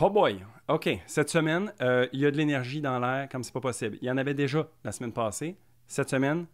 Oh boy! OK, cette semaine, il y a de l'énergie dans l'air comme c'est pas possible. Il y en avait déjà la semaine passée. Cette semaine,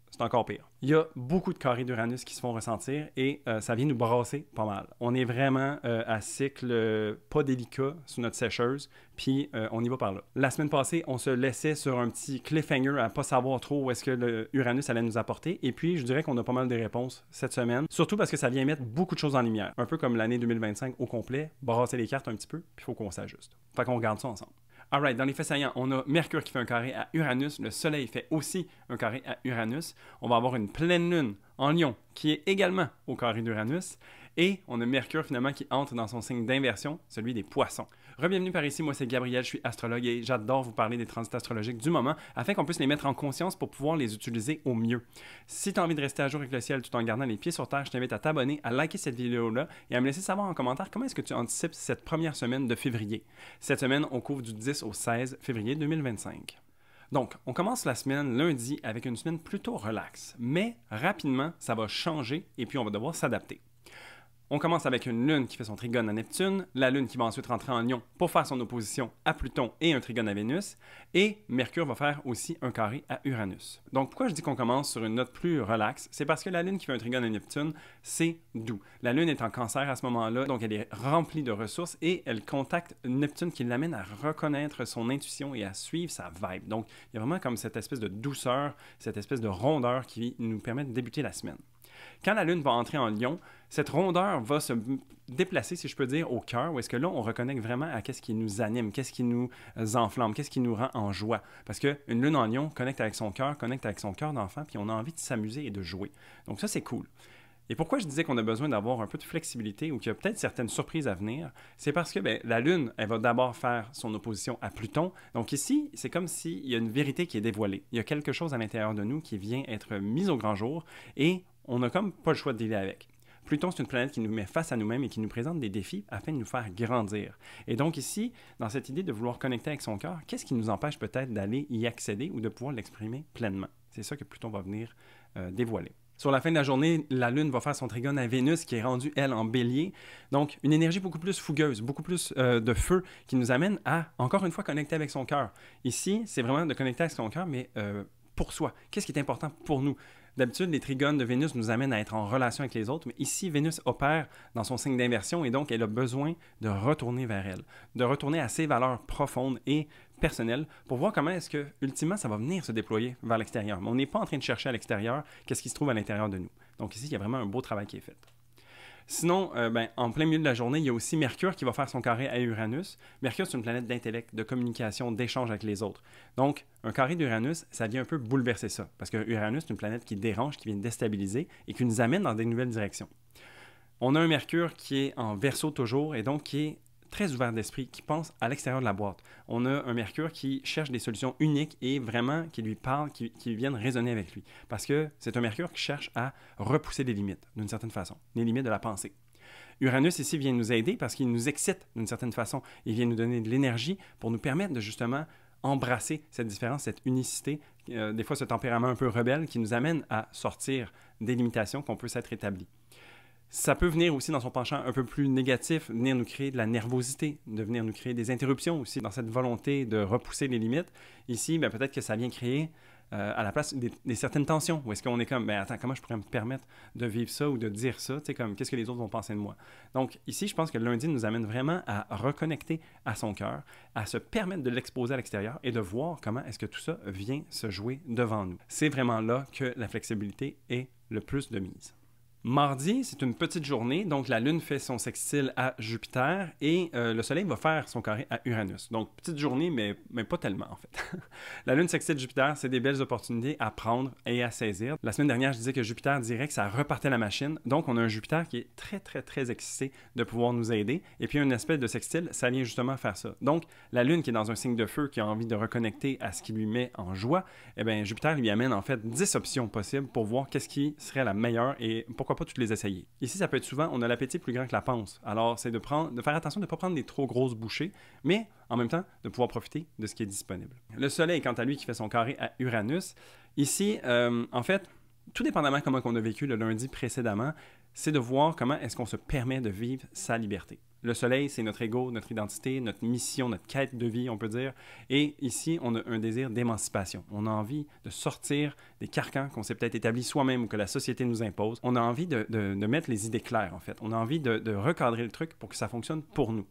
c'est encore pire. Il y a beaucoup de carrés d'Uranus qui se font ressentir et ça vient nous brasser pas mal. On est vraiment à cycle pas délicat sous notre sécheuse, puis on y va par là. La semaine passée, on se laissait sur un petit cliffhanger à pas savoir trop où est-ce que l'Uranus allait nous apporter, et puis je dirais qu'on a pas mal de réponses cette semaine, surtout parce que ça vient mettre beaucoup de choses en lumière. Un peu comme l'année 2025 au complet, brasser les cartes un petit peu, puis il faut qu'on s'ajuste. Fait qu'on regarde ça ensemble. Alright, dans les faits saillants, on a Mercure qui fait un carré à Uranus, le Soleil fait aussi un carré à Uranus, on va avoir une pleine lune en Lion qui est également au carré d'Uranus, et on a Mercure finalement qui entre dans son signe d'inversion, celui des Poissons. Rebienvenue par ici, moi c'est Gabriel, je suis astrologue et j'adore vous parler des transits astrologiques du moment afin qu'on puisse les mettre en conscience pour pouvoir les utiliser au mieux. Si tu as envie de rester à jour avec le ciel tout en gardant les pieds sur terre, je t'invite à t'abonner, à liker cette vidéo-là et à me laisser savoir en commentaire comment est-ce que tu anticipes cette première semaine de février. Cette semaine, on couvre du 10 au 16 février 2025. Donc, on commence la semaine lundi avec une semaine plutôt relaxe, mais rapidement, ça va changer et puis on va devoir s'adapter. On commence avec une lune qui fait son trigone à Neptune, la lune qui va ensuite rentrer en Lion pour faire son opposition à Pluton et un trigone à Vénus, et Mercure va faire aussi un carré à Uranus. Donc pourquoi je dis qu'on commence sur une note plus relaxe? C'est parce que la lune qui fait un trigone à Neptune, c'est doux. La lune est en Cancer à ce moment-là, donc elle est remplie de ressources et elle contacte Neptune qui l'amène à reconnaître son intuition et à suivre sa vibe. Donc il y a vraiment comme cette espèce de douceur, cette espèce de rondeur qui nous permet de débuter la semaine. Quand la lune va entrer en Lion, cette rondeur va se déplacer, si je peux dire, au cœur, où est-ce que là, on reconnecte vraiment à qu'est-ce qui nous anime, qu'est-ce qui nous enflamme, qu'est-ce qui nous rend en joie. Parce qu'une lune en Lion connecte avec son cœur d'enfant, puis on a envie de s'amuser et de jouer. Donc ça, c'est cool. Et pourquoi je disais qu'on a besoin d'avoir un peu de flexibilité ou qu'il y a peut-être certaines surprises à venir, c'est parce que la Lune, elle va d'abord faire son opposition à Pluton. Donc ici, c'est comme s'il y a une vérité qui est dévoilée. Il y a quelque chose à l'intérieur de nous qui vient être mis au grand jour et on n'a comme pas le choix de dealer avec. Pluton, c'est une planète qui nous met face à nous-mêmes et qui nous présente des défis afin de nous faire grandir. Et donc ici, dans cette idée de vouloir connecter avec son cœur, qu'est-ce qui nous empêche peut-être d'aller y accéder ou de pouvoir l'exprimer pleinement? C'est ça que Pluton va venir dévoiler. Sur la fin de la journée, la Lune va faire son trigone à Vénus qui est rendue, elle, en bélier. Donc, une énergie beaucoup plus fougueuse, beaucoup plus de feu qui nous amène à, encore une fois, connecter avec son cœur. Ici, c'est vraiment de connecter avec son cœur, mais pour soi. Qu'est-ce qui est important pour nous? D'habitude, les trigones de Vénus nous amènent à être en relation avec les autres, mais ici, Vénus opère dans son signe d'inversion et donc elle a besoin de retourner vers elle, de retourner à ses valeurs profondes et personnelles pour voir comment est-ce que, ultimement, ça va venir se déployer vers l'extérieur. Mais on n'est pas en train de chercher à l'extérieur qu'est-ce qui se trouve à l'intérieur de nous. Donc ici, il y a vraiment un beau travail qui est fait. Sinon, en plein milieu de la journée, il y a aussi Mercure qui va faire son carré à Uranus. Mercure, c'est une planète d'intellect, de communication, d'échange avec les autres. Donc, un carré d'Uranus, ça vient un peu bouleverser ça. Parce que Uranus, c'est une planète qui dérange, qui vient déstabiliser et qui nous amène dans des nouvelles directions. On a un Mercure qui est en Verseau toujours et donc qui est très ouvert d'esprit, qui pense à l'extérieur de la boîte. On a un Mercure qui cherche des solutions uniques et vraiment qui lui parlent, qui viennent résonner avec lui. Parce que c'est un Mercure qui cherche à repousser les limites, d'une certaine façon, les limites de la pensée. Uranus ici vient nous aider parce qu'il nous excite d'une certaine façon. Il vient nous donner de l'énergie pour nous permettre de justement embrasser cette différence, cette unicité, des fois ce tempérament un peu rebelle qui nous amène à sortir des limitations qu'on peut s'être établi. Ça peut venir aussi dans son penchant un peu plus négatif, venir nous créer de la nervosité, de venir nous créer des interruptions aussi dans cette volonté de repousser les limites. Ici, peut-être que ça vient créer à la place des certaines tensions, où est-ce qu'on est comme, attends, comment je pourrais me permettre de vivre ça ou de dire ça, tu sais, comme, qu'est-ce que les autres vont penser de moi? Donc ici, je pense que le lundi nous amène vraiment à reconnecter à son cœur, à se permettre de l'exposer à l'extérieur et de voir comment est-ce que tout ça vient se jouer devant nous. C'est vraiment là que la flexibilité est le plus de mise. Mardi, c'est une petite journée, donc la Lune fait son sextile à Jupiter et le Soleil va faire son carré à Uranus. Donc, petite journée, mais pas tellement en fait. La Lune sextile Jupiter, c'est des belles opportunités à prendre et à saisir. La semaine dernière, je disais que Jupiter dirait que ça repartait la machine, donc on a un Jupiter qui est très, très, très excité de pouvoir nous aider. Et puis, un aspect de sextile, ça vient justement faire ça. Donc, la Lune qui est dans un signe de feu, qui a envie de reconnecter à ce qui lui met en joie, eh bien, Jupiter lui amène en fait 10 options possibles pour voir qu'est-ce qui serait la meilleure et pourquoi pas toutes les essayer. Ici, ça peut être souvent, on a l'appétit plus grand que la panse. Alors, c'est de faire attention de ne pas prendre des trop grosses bouchées, mais en même temps, de pouvoir profiter de ce qui est disponible. Le Soleil, quant à lui, qui fait son carré à Uranus, ici, en fait, tout dépendamment de comment on a vécu le lundi précédemment, c'est de voir comment est-ce qu'on se permet de vivre sa liberté. Le soleil, c'est notre ego, notre identité, notre mission, notre quête de vie, on peut dire. Et ici, on a un désir d'émancipation. On a envie de sortir des carcans qu'on s'est peut-être établis soi-même ou que la société nous impose. On a envie de mettre les idées claires, en fait. On a envie de recadrer le truc pour que ça fonctionne pour nous.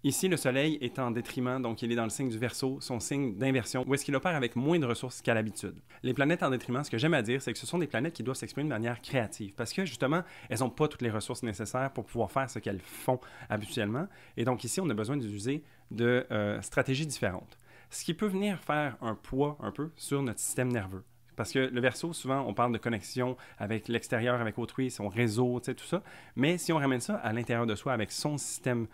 Ici, le soleil est en détriment, donc il est dans le signe du Verseau, son signe d'inversion, où est-ce qu'il opère avec moins de ressources qu'à l'habitude. Les planètes en détriment, ce que j'aime à dire, c'est que ce sont des planètes qui doivent s'exprimer de manière créative, parce que justement, elles n'ont pas toutes les ressources nécessaires pour pouvoir faire ce qu'elles font habituellement. Et donc ici, on a besoin d'user de stratégies différentes. Ce qui peut venir faire un poids un peu sur notre système nerveux. Parce que le Verseau, souvent, on parle de connexion avec l'extérieur, avec autrui, son réseau, tout ça. Mais si on ramène ça à l'intérieur de soi, avec son système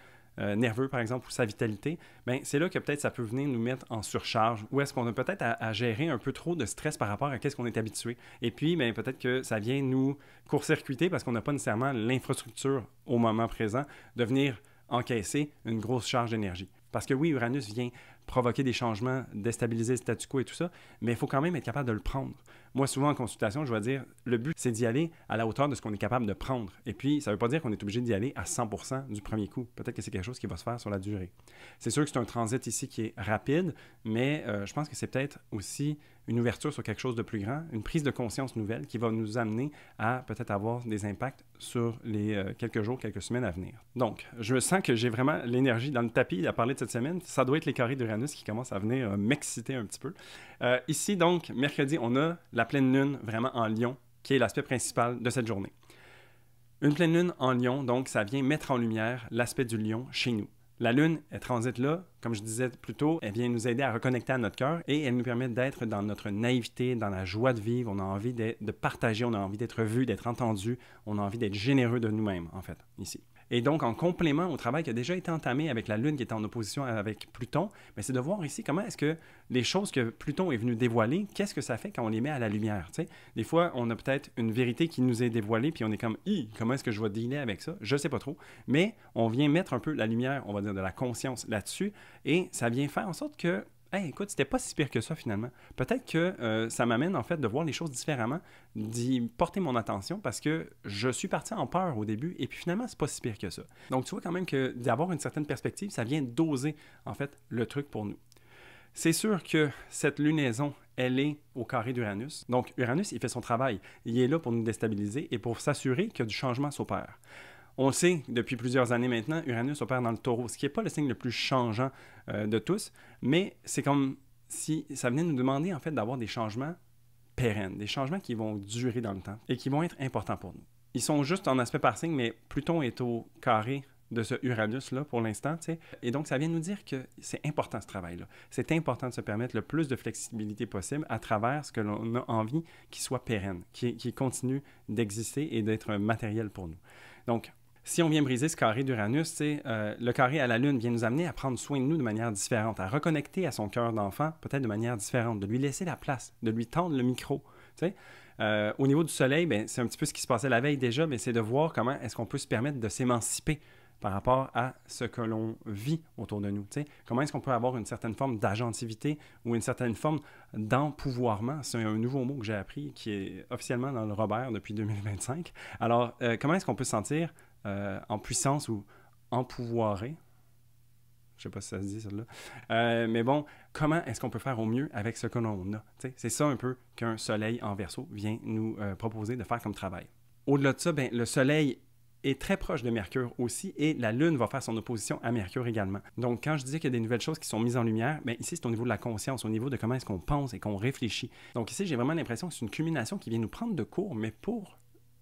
nerveux, par exemple, ou sa vitalité, ben, c'est là que peut-être ça peut venir nous mettre en surcharge, ou est-ce qu'on a peut-être à gérer un peu trop de stress par rapport à ce qu'on est habitué. Et puis, ben, peut-être que ça vient nous court-circuiter parce qu'on n'a pas nécessairement l'infrastructure au moment présent de venir encaisser une grosse charge d'énergie. Parce que oui, Uranus vient provoquer des changements, déstabiliser le statu quo et tout ça, mais il faut quand même être capable de le prendre. Moi, souvent en consultation, je vais dire, le but, c'est d'y aller à la hauteur de ce qu'on est capable de prendre. Et puis, ça ne veut pas dire qu'on est obligé d'y aller à 100% du premier coup. Peut-être que c'est quelque chose qui va se faire sur la durée. C'est sûr que c'est un transit ici qui est rapide, mais je pense que c'est peut-être aussi une ouverture sur quelque chose de plus grand, une prise de conscience nouvelle qui va nous amener à peut-être avoir des impacts sur les quelques jours, quelques semaines à venir. Donc, je sens que j'ai vraiment l'énergie dans le tapis à parler de cette semaine. Ça doit être les carrés d'Uranus qui commencent à venir m'exciter un petit peu. Ici, donc, mercredi, on a la pleine lune vraiment en Lion, qui est l'aspect principal de cette journée. Une pleine lune en Lion, donc, ça vient mettre en lumière l'aspect du Lion chez nous. La Lune, elle transite là, comme je disais plus tôt, elle vient nous aider à reconnecter à notre cœur et elle nous permet d'être dans notre naïveté, dans la joie de vivre. On a envie de partager, on a envie d'être vu, d'être entendu, on a envie d'être généreux de nous-mêmes, en fait, ici. Et donc, en complément au travail qui a déjà été entamé avec la Lune qui est en opposition avec Pluton, bien, c'est de voir ici comment est-ce que les choses que Pluton est venu dévoiler, qu'est-ce que ça fait quand on les met à la lumière, tu sais? Des fois, on a peut-être une vérité qui nous est dévoilée, puis on est comme « comment est-ce que je vais dealer avec ça? » Je sais pas trop. Mais on vient mettre un peu la lumière, on va dire, de la conscience là-dessus, et ça vient faire en sorte que hey, écoute, c'était pas si pire que ça finalement. Peut-être que ça m'amène en fait de voir les choses différemment, d'y porter mon attention parce que je suis parti en peur au début et puis finalement, c'est pas si pire que ça. Donc tu vois quand même que d'avoir une certaine perspective, ça vient doser en fait le truc pour nous. C'est sûr que cette lunaison, elle est au carré d'Uranus. Donc Uranus, il fait son travail. Il est là pour nous déstabiliser et pour s'assurer que du changement s'opère. On le sait, depuis plusieurs années maintenant, Uranus opère dans le Taureau, ce qui n'est pas le signe le plus changeant de tous, mais c'est comme si ça venait nous demander en fait d'avoir des changements pérennes, des changements qui vont durer dans le temps et qui vont être importants pour nous. Ils sont juste en aspect par signe, mais Pluton est au carré de ce Uranus-là pour l'instant, tu sais. Et donc, ça vient nous dire que c'est important ce travail-là. C'est important de se permettre le plus de flexibilité possible à travers ce que l'on a envie qui soit pérenne, qui continue d'exister et d'être matériel pour nous. Donc, si on vient briser ce carré d'Uranus, le carré à la Lune vient nous amener à prendre soin de nous de manière différente, à reconnecter à son cœur d'enfant peut-être de manière différente, de lui laisser la place, de lui tendre le micro. Au niveau du Soleil, ben, c'est un petit peu ce qui se passait la veille déjà, mais c'est de voir comment est-ce qu'on peut se permettre de s'émanciper par rapport à ce que l'on vit autour de nous. Comment est-ce qu'on peut avoir une certaine forme d'agentivité ou une certaine forme d'empouvoirment? C'est un nouveau mot que j'ai appris qui est officiellement dans le Robert depuis 2025. Alors, comment est-ce qu'on peut se sentir en puissance ou empouvoiré? Je ne sais pas si ça se dit, celle-là. Mais bon, comment est-ce qu'on peut faire au mieux avec ce que l'on a? C'est ça un peu qu'un soleil en Verseau vient nous proposer de faire comme travail. Au-delà de ça, ben, le soleil est très proche de Mercure aussi et la Lune va faire son opposition à Mercure également. Donc, quand je disais qu'il y a des nouvelles choses qui sont mises en lumière, bien, ici, c'est au niveau de la conscience, au niveau de comment est-ce qu'on pense et qu'on réfléchit. Donc ici, j'ai vraiment l'impression que c'est une culmination qui vient nous prendre de court, mais pour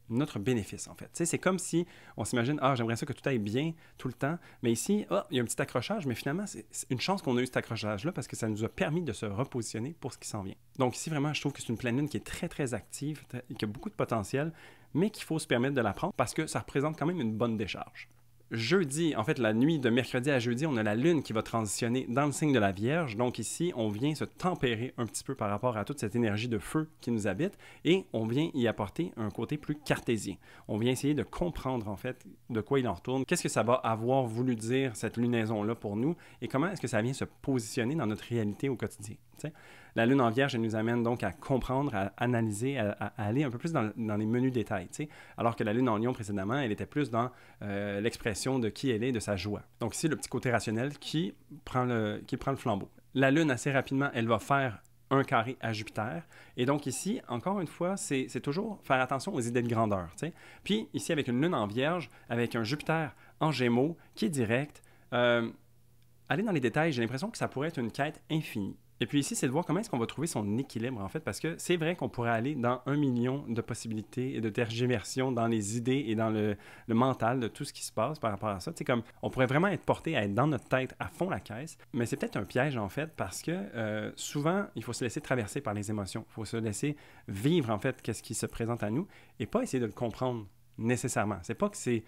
notre bénéfice, en fait. C'est comme si on s'imagine, j'aimerais ça que tout aille bien tout le temps, mais ici, il y a un petit accrochage, mais finalement, c'est une chance qu'on a eu cet accrochage-là parce que ça nous a permis de se repositionner pour ce qui s'en vient. Donc ici, vraiment, je trouve que c'est une pleine lune qui est très, très active, qui a beaucoup de potentiel, mais qu'il faut se permettre de la prendre parce que ça représente quand même une bonne décharge. Jeudi, en fait, la nuit de mercredi à jeudi, on a la Lune qui va transitionner dans le signe de la Vierge. Donc ici, on vient se tempérer un petit peu par rapport à toute cette énergie de feu qui nous habite et on vient y apporter un côté plus cartésien. On vient essayer de comprendre, en fait, de quoi il en retourne. Qu'est-ce que ça va avoir voulu dire, cette lunaison-là, pour nous et comment est-ce que ça vient se positionner dans notre réalité au quotidien. T'sais? La Lune en Vierge, elle nous amène donc à comprendre, à analyser, à aller un peu plus dans les menus détails. T'sais? Alors que la Lune en Lion précédemment, elle était plus dans l'expression l'expression de qui elle est, de sa joie. Donc ici, le petit côté rationnel qui prend le flambeau. La Lune, assez rapidement, elle va faire un carré à Jupiter. Et donc ici, encore une fois, c'est toujours faire attention aux idées de grandeur. T'sais. Puis ici, avec une Lune en Vierge, avec un Jupiter en Gémeaux qui est direct, aller dans les détails, j'ai l'impression que ça pourrait être une quête infinie. Et puis ici, c'est de voir comment est-ce qu'on va trouver son équilibre, en fait, parce que c'est vrai qu'on pourrait aller dans 1 million de possibilités et de tergiversions dans les idées et dans le mental de tout ce qui se passe par rapport à ça. Tu sais, comme, on pourrait vraiment être porté à être dans notre tête à fond la caisse, mais c'est peut-être un piège, en fait, parce que souvent, il faut se laisser traverser par les émotions. Il faut se laisser vivre, en fait, qu'est-ce qui se présente à nous et pas essayer de le comprendre nécessairement. C'est pas que c'est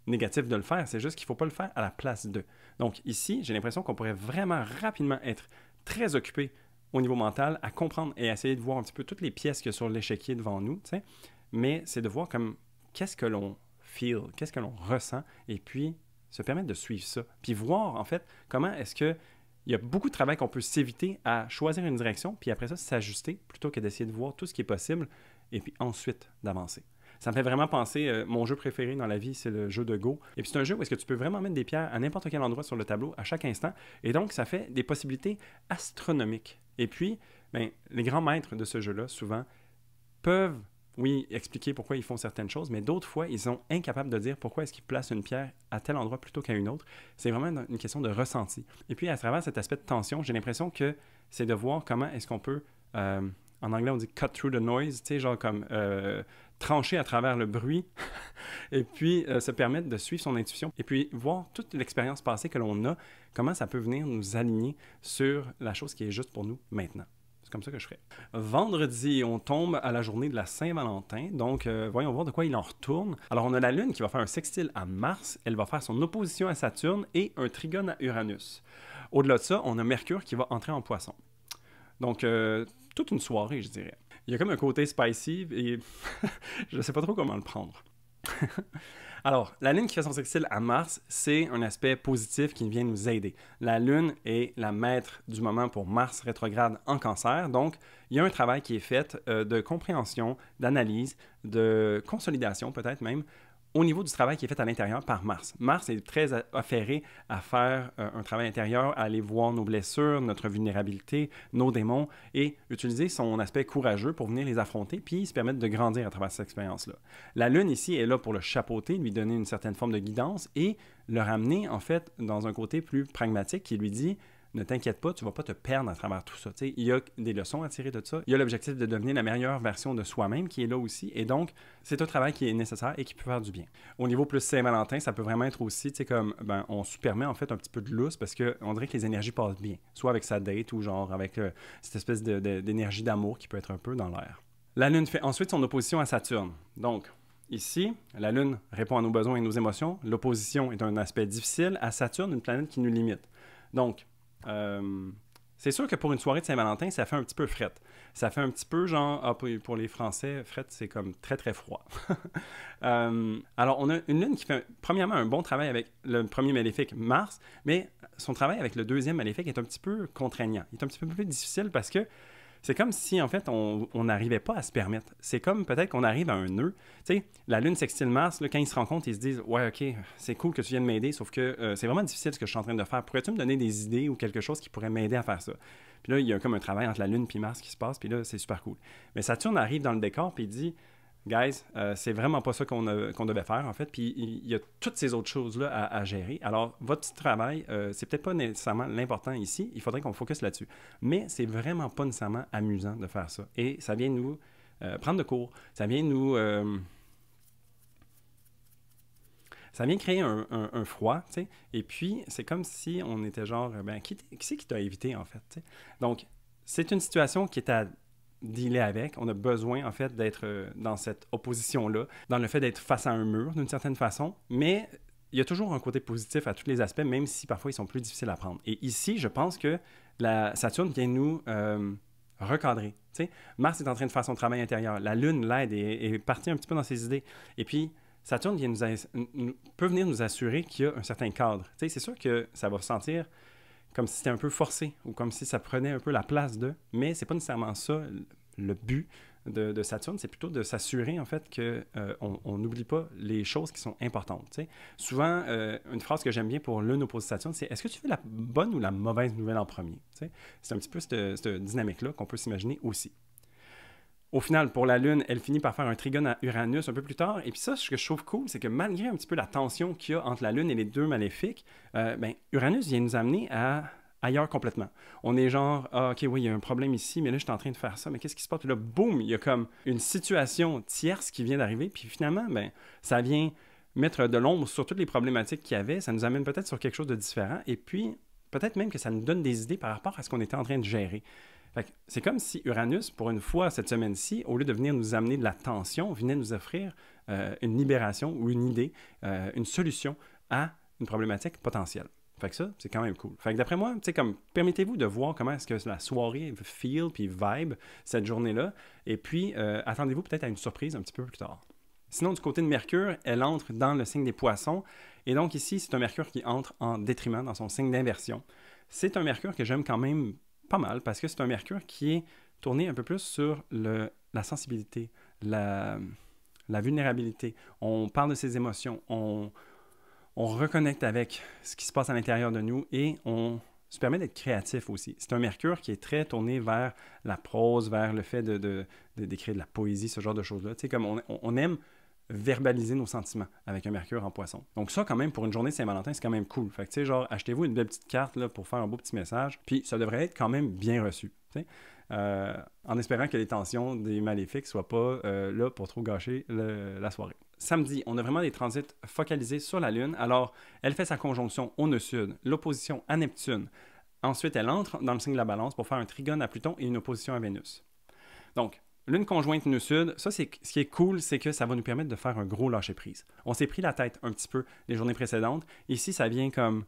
négatif de le faire, c'est juste qu'il ne faut pas le faire à la place d'eux. Donc ici, j'ai l'impression qu'on pourrait vraiment rapidement être très occupé au niveau mental à comprendre et à essayer de voir un petit peu toutes les pièces qu'il y a sur l'échiquier devant nous, tu sais. Mais c'est de voir comme qu'est-ce que l'on feel, qu'est-ce que l'on ressent, et puis se permettre de suivre ça. Puis voir, en fait, comment est-ce que il y a beaucoup de travail qu'on peut s'éviter à choisir une direction, puis après ça, s'ajuster, plutôt que d'essayer de voir tout ce qui est possible, et puis ensuite d'avancer. Ça me fait vraiment penser, mon jeu préféré dans la vie, c'est le jeu de Go. Et puis c'est un jeu où est-ce que tu peux vraiment mettre des pierres à n'importe quel endroit sur le tableau à chaque instant. Et donc, ça fait des possibilités astronomiques. Et puis, ben, les grands maîtres de ce jeu-là, souvent, peuvent, oui, expliquer pourquoi ils font certaines choses, mais d'autres fois, ils sont incapables de dire pourquoi est-ce qu'ils placent une pierre à tel endroit plutôt qu'à une autre. C'est vraiment une question de ressenti. Et puis, à travers cet aspect de tension, j'ai l'impression que c'est de voir comment est-ce qu'on peut... en anglais, on dit « cut through the noise », tu sais, genre comme trancher à travers le bruit et puis se permettre de suivre son intuition et puis voir toute l'expérience passée que l'on a, comment ça peut venir nous aligner sur la chose qui est juste pour nous maintenant. C'est comme ça que je ferais. Vendredi, on tombe à la journée de la Saint-Valentin, donc voyons voir de quoi il en retourne. Alors, on a la Lune qui va faire un sextile à Mars, elle va faire son opposition à Saturne et un trigone à Uranus. Au-delà de ça, on a Mercure qui va entrer en Poisson. Donc, toute une soirée, je dirais. Il y a comme un côté spicy et je ne sais pas trop comment le prendre. Alors, la Lune qui fait son sextile à Mars, c'est un aspect positif qui vient nous aider. La Lune est la maître du moment pour Mars rétrograde en Cancer, donc il y a un travail qui est fait de compréhension, d'analyse, de consolidation peut-être même, au niveau du travail qui est fait à l'intérieur par Mars. Mars est très affairé à faire un travail intérieur, à aller voir nos blessures, notre vulnérabilité, nos démons, et utiliser son aspect courageux pour venir les affronter, puis se permettre de grandir à travers cette expérience-là. La Lune, ici, est là pour le chapeauter, lui donner une certaine forme de guidance, et le ramener, en fait, dans un côté plus pragmatique qui lui dit... Ne t'inquiète pas, tu ne vas pas te perdre à travers tout ça. T'sais, il y a des leçons à tirer de ça. Il y a l'objectif de devenir la meilleure version de soi-même qui est là aussi. Et donc, c'est un travail qui est nécessaire et qui peut faire du bien. Au niveau plus Saint-Valentin, ça peut vraiment être aussi, tu sais, comme, ben, on se permet en fait un petit peu de lousse parce qu'on dirait que les énergies passent bien. Soit avec sa date ou genre avec cette espèce d'énergie d'amour qui peut être un peu dans l'air. La Lune fait ensuite son opposition à Saturne. Donc, ici, la Lune répond à nos besoins et nos émotions. L'opposition est un aspect difficile à Saturne, une planète qui nous limite. Donc, c'est sûr que pour une soirée de Saint-Valentin, ça fait un petit peu frette. Ça fait un petit peu genre, pour les Français, frette, c'est comme très très froid. Alors, on a une Lune qui fait premièrement un bon travail avec le premier maléfique, Mars, mais son travail avec le deuxième maléfique est un petit peu contraignant. Il est un petit peu plus difficile parce que c'est comme si, en fait, on n'arrivait pas à se permettre. C'est comme peut-être qu'on arrive à un nœud. Tu sais, la Lune sextile Mars, là, quand ils se rencontrent, ils se disent « Ouais, OK, c'est cool que tu viennes m'aider, sauf que c'est vraiment difficile ce que je suis en train de faire. Pourrais-tu me donner des idées ou quelque chose qui pourrait m'aider à faire ça? » Puis là, il y a comme un travail entre la Lune et Mars qui se passe, puis là, c'est super cool. Mais Saturne arrive dans le décor, puis il dit « Guys, c'est vraiment pas ça qu'on devait faire, en fait. » Puis il y a toutes ces autres choses-là à gérer. Alors, votre petit travail, c'est peut-être pas nécessairement l'important ici. Il faudrait qu'on focus là-dessus. Mais c'est vraiment pas nécessairement amusant de faire ça. Et ça vient nous prendre de court. Ça vient nous... ça vient créer un froid, tu sais. Et puis, c'est comme si on était genre... Ben, qui c'est qui t'a évité, en fait, tu sais? Donc, c'est une situation qui est à dealer avec. On a besoin, en fait, d'être dans cette opposition-là, dans le fait d'être face à un mur, d'une certaine façon. Mais il y a toujours un côté positif à tous les aspects, même si parfois ils sont plus difficiles à prendre. Et ici, je pense que la Saturne vient nous recadrer. Tu sais, Mars est en train de faire son travail intérieur. La Lune l'aide et est partie un petit peu dans ses idées. Et puis, Saturne peut venir nous assurer qu'il y a un certain cadre. Tu sais, c'est sûr que ça va se sentir comme si c'était un peu forcé ou comme si ça prenait un peu la place d'eux, mais c'est pas nécessairement ça le but de Saturne, c'est plutôt de s'assurer, en fait, qu'on n'oublie pas les choses qui sont importantes. T'sais. Souvent, une phrase que j'aime bien pour Lune opposée Saturne, c'est « Est-ce que tu veux la bonne ou la mauvaise nouvelle en premier? » C'est un petit peu cette dynamique-là qu'on peut s'imaginer aussi. Au final, pour la Lune, elle finit par faire un trigone à Uranus un peu plus tard. Et puis ça, ce que je trouve cool, c'est que malgré un petit peu la tension qu'il y a entre la Lune et les deux maléfiques, Uranus vient nous amener ailleurs complètement. On est genre, ah, ok, oui, il y a un problème ici, mais là, je suis en train de faire ça, mais qu'est-ce qui se passe? Puis là, boum, il y a comme une situation tierce qui vient d'arriver. Puis finalement, ça vient mettre de l'ombre sur toutes les problématiques qu'il y avait. Ça nous amène peut-être sur quelque chose de différent. Et puis, peut-être même que ça nous donne des idées par rapport à ce qu'on était en train de gérer. C'est comme si Uranus, pour une fois cette semaine-ci, au lieu de venir nous amener de la tension, venait nous offrir une libération ou une idée, une solution à une problématique potentielle. Fait que ça, c'est quand même cool. Fait que d'après moi, permettez-vous de voir comment est-ce que la soirée feel puis vibe cette journée-là, et puis attendez-vous peut-être à une surprise un petit peu plus tard. Sinon, du côté de Mercure, elle entre dans le signe des Poissons, et donc ici, c'est un Mercure qui entre en détriment dans son signe d'inversion. C'est un Mercure que j'aime quand même pas mal, parce que c'est un Mercure qui est tourné un peu plus sur la sensibilité, la vulnérabilité. On parle de ses émotions, on reconnecte avec ce qui se passe à l'intérieur de nous et on se permet d'être créatif aussi. C'est un Mercure qui est très tourné vers la prose, vers le fait d'écrire de la poésie, ce genre de choses-là. Tu sais, comme on aime verbaliser nos sentiments avec un Mercure en Poisson. Donc ça, quand même, pour une journée de Saint-Valentin, c'est quand même cool. Fait que, tu sais, genre, achetez-vous une belle petite carte là, pour faire un beau petit message, puis ça devrait être quand même bien reçu, tu sais. En espérant que les tensions des maléfiques soient pas là pour trop gâcher la soirée. Samedi, on a vraiment des transits focalisés sur la Lune. Alors, elle fait sa conjonction au nœud-sud, l'opposition à Neptune. Ensuite, elle entre dans le signe de la Balance pour faire un trigone à Pluton et une opposition à Vénus. Donc, Lune conjointe nœud-sud, ça, ce qui est cool, c'est que ça va nous permettre de faire un gros lâcher-prise. On s'est pris la tête un petit peu les journées précédentes. Ici, ça vient comme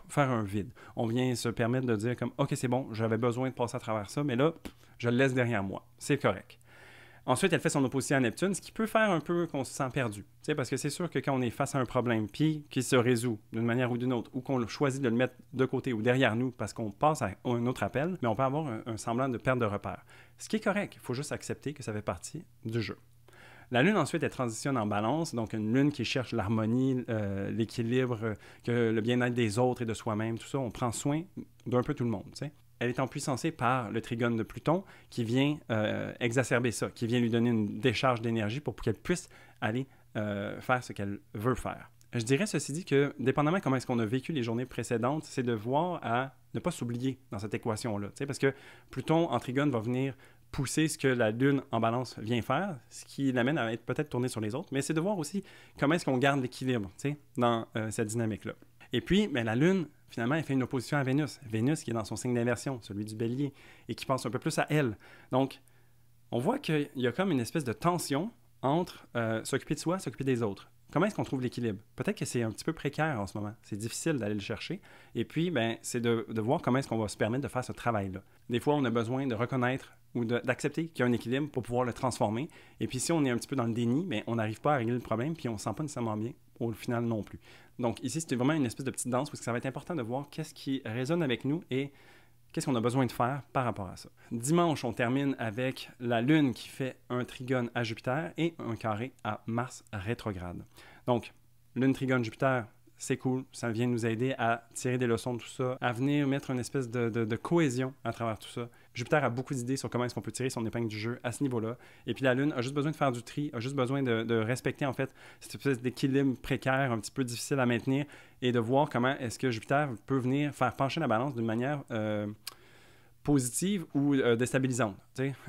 faire un vide. On vient se permettre de dire comme « Ok, c'est bon, j'avais besoin de passer à travers ça, mais là, je le laisse derrière moi. C'est correct. » Ensuite, elle fait son opposition à Neptune, ce qui peut faire un peu qu'on se sent perdu. Parce que c'est sûr que quand on est face à un problème, puis qu'il se résout d'une manière ou d'une autre, ou qu'on choisit de le mettre de côté ou derrière nous parce qu'on passe à un autre appel, mais on peut avoir un semblant de perte de repère. Ce qui est correct, il faut juste accepter que ça fait partie du jeu. La Lune, ensuite, elle transitionne en Balance, donc une Lune qui cherche l'harmonie, l'équilibre, que le bien-être des autres et de soi-même, tout ça. On prend soin d'un peu tout le monde, tu sais. Elle est empuissancée par le trigone de Pluton qui vient exacerber ça, qui vient lui donner une décharge d'énergie pour qu'elle puisse aller faire ce qu'elle veut faire. Je dirais, ceci dit, que dépendamment comment est-ce qu'on a vécu les journées précédentes, c'est de voir à ne pas s'oublier dans cette équation-là. Parce que Pluton en trigone va venir pousser ce que la Lune en Balance vient faire, ce qui l'amène à être peut-être tourné sur les autres, mais c'est de voir aussi comment est-ce qu'on garde l'équilibre dans cette dynamique-là. Et puis, la Lune, finalement, elle fait une opposition à Vénus. Vénus qui est dans son signe d'inversion, celui du Bélier, et qui pense un peu plus à elle. Donc, on voit qu'il y a comme une espèce de tension entre s'occuper de soi, s'occuper des autres. Comment est-ce qu'on trouve l'équilibre? Peut-être que c'est un petit peu précaire en ce moment. C'est difficile d'aller le chercher. Et puis, c'est de voir comment est-ce qu'on va se permettre de faire ce travail-là. Des fois, on a besoin de reconnaître ou d'accepter qu'il y a un équilibre pour pouvoir le transformer. Et puis, si on est un petit peu dans le déni, on n'arrive pas à régler le problème, puis on ne se sent pas nécessairement bien au final non plus. Donc ici, c'était vraiment une espèce de petite danse parce que ça va être important de voir qu'est-ce qui résonne avec nous et qu'est-ce qu'on a besoin de faire par rapport à ça. Dimanche, on termine avec la Lune qui fait un trigone à Jupiter et un carré à Mars rétrograde. Donc, Lune trigone Jupiter, c'est cool, ça vient nous aider à tirer des leçons de tout ça, à venir mettre une espèce de cohésion à travers tout ça. Jupiter a beaucoup d'idées sur comment est-ce qu'on peut tirer son épingle du jeu à ce niveau-là. Et puis la Lune a juste besoin de faire du tri, a juste besoin de respecter en fait cette espèce d'équilibre précaire, un petit peu difficile à maintenir, et de voir comment est-ce que Jupiter peut venir faire pencher la balance d'une manière positive ou déstabilisante.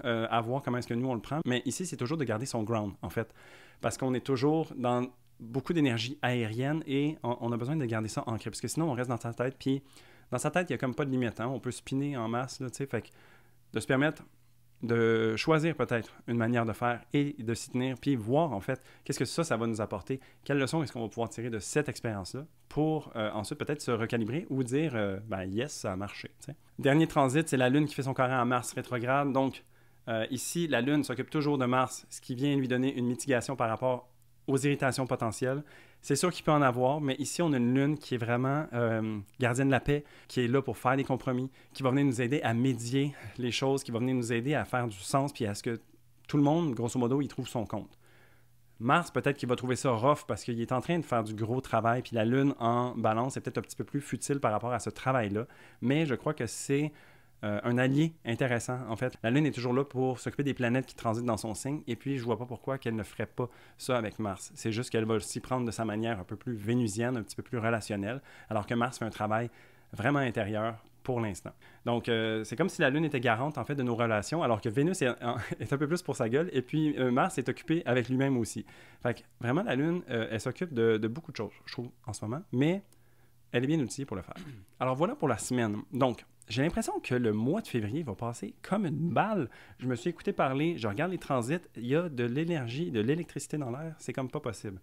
À voir comment est-ce que nous on le prend. Mais ici, c'est toujours de garder son ground en fait. Parce qu'on est toujours dans beaucoup d'énergie aérienne et on a besoin de garder ça ancré. Parce que sinon, on reste dans sa tête. Puis dans sa tête, il n'y a comme pas de limite. Hein? On peut spinner en masse. Là, fait que de se permettre de choisir peut-être une manière de faire et de s'y tenir. Puis voir en fait qu'est-ce que ça va nous apporter. Quelle leçon est-ce qu'on va pouvoir tirer de cette expérience-là pour ensuite peut-être se recalibrer ou dire yes, ça a marché. T'sais. Dernier transit, c'est la Lune qui fait son carré en Mars rétrograde. Donc ici, la Lune s'occupe toujours de Mars, ce qui vient lui donner une mitigation par rapport aux irritations potentielles. C'est sûr qu'il peut en avoir, mais ici, on a une Lune qui est vraiment gardienne de la paix, qui est là pour faire des compromis, qui va venir nous aider à médier les choses, qui va venir nous aider à faire du sens, puis à ce que Tout le monde, grosso modo, il trouve son compte. Mars, peut-être qu'il va trouver ça rough parce qu'il est en train de faire du gros travail, puis la Lune en balance est peut-être un petit peu plus futile par rapport à ce travail-là, mais je crois que c'est un allié intéressant. En fait, la Lune est toujours là pour s'occuper des planètes qui transitent dans son signe, et puis je vois pas pourquoi qu'elle ne ferait pas ça avec Mars. C'est juste qu'elle va s'y prendre de sa manière un peu plus vénusienne, un petit peu plus relationnelle, alors que Mars fait un travail vraiment intérieur pour l'instant. Donc, c'est comme si la Lune était garante, en fait, de nos relations, alors que Vénus est un peu plus pour sa gueule, et puis Mars est occupé avec lui-même aussi. Fait que, vraiment, la Lune, elle s'occupe de beaucoup de choses, je trouve, en ce moment, mais elle est bien outillée pour le faire. Alors, voilà pour la semaine. Donc, j'ai l'impression que le mois de février va passer comme une balle. Je me suis écouté parler, je regarde les transits, il y a de l'énergie, de l'électricité dans l'air, c'est comme pas possible.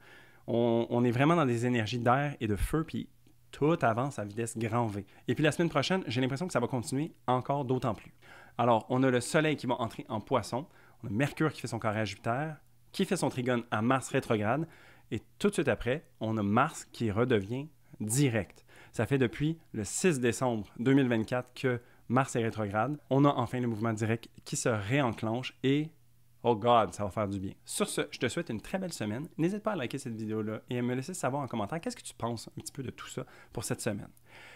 On est vraiment dans des énergies d'air et de feu, puis tout avance à vitesse grand V. Et puis la semaine prochaine, j'ai l'impression que ça va continuer encore d'autant plus. Alors, on a le Soleil qui va entrer en Poisson, on a Mercure qui fait son carré à Jupiter, qui fait son trigone à Mars rétrograde, et tout de suite après, on a Mars qui redevient direct. Ça fait depuis le 6 décembre 2024 que Mars est rétrograde. On a enfin le mouvement direct qui se réenclenche et oh God, ça va faire du bien. Sur ce, je te souhaite une très belle semaine. N'hésite pas à liker cette vidéo-là et à me laisser savoir en commentaire qu'est-ce que tu penses un petit peu de tout ça pour cette semaine.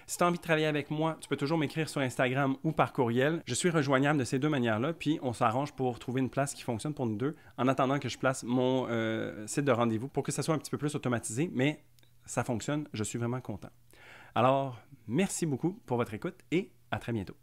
Si tu as envie de travailler avec moi, tu peux toujours m'écrire sur Instagram ou par courriel. Je suis rejoignable de ces deux manières-là, puis on s'arrange pour trouver une place qui fonctionne pour nous deux en attendant que je place mon site de rendez-vous pour que ça soit un petit peu plus automatisé, mais ça fonctionne, je suis vraiment content. Alors, merci beaucoup pour votre écoute et à très bientôt.